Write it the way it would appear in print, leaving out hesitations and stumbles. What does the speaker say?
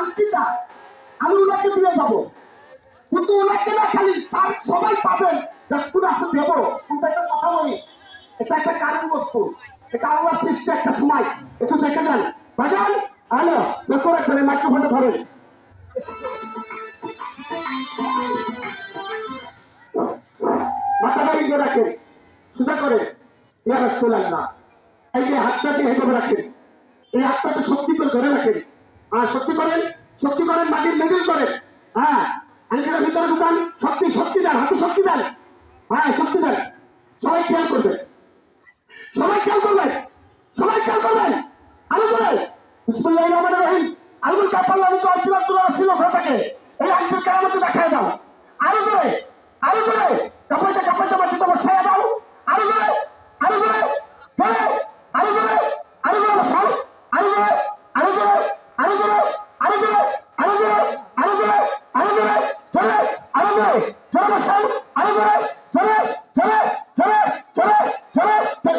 আংটিটা আমি ওনাকে দিয়ে যাবো, কিন্তু ওনাকে না খালি তার সবাই পাবেন কোন আসতে দেবো। কিন্তু একটা কথা বলি, এটা একটা কারণ বস্তু, এটা আল্লাহ সৃষ্টি একটা সময়, একটু দেখে যান বাজান। হ্যালো, লক্ষ্য রাখবেন, মাইক্রোফোনটা ধরেন। মাথাটা ইয়ে রাখেন, সোজা করেন, ইয়া রাসূলুল্লাহ। এই যে হাতটা দিয়ে হেঁটে রাখেন, এই হাতটাকে শক্তি করে ধরে রাখেন। হ্যাঁ, শক্তি করেন, শক্তি করেন, মাটির মিডিল করেন। হ্যাঁ, আঙ্কেলের ভিতরে ঢুকান, শক্তি শক্তি দেন, হাতে শক্তি দেন। হ্যাঁ, শক্তি দেন। সবাই খেয়াল করবেন, সবাই খেয়াল করবেন, সবাই খেয়াল করবেন। আলো করে বিসমিল্লাহির রহমানির রহিম। আলমুল কাফাল্লাহ তো আব্দুল্লাহ ছিল ঘটাকে এই আঙ্কেল কেরামতে দেখায় দাও। আলো করে, আলো করে, কাপাইতে কাপাইতে মাটিতে বসায় দাও। আলো করে, আলো করে, চলে, আলো করে, আলো করে বসাও, আলো করে, আলো করে, আলো করে, আলো করে, আলো করে, আলো করে, আলো করে, চলে, আলো করে, চলে বসাও, আলো করে, চলে, চলে, চলে, চলে, চলে, চলে।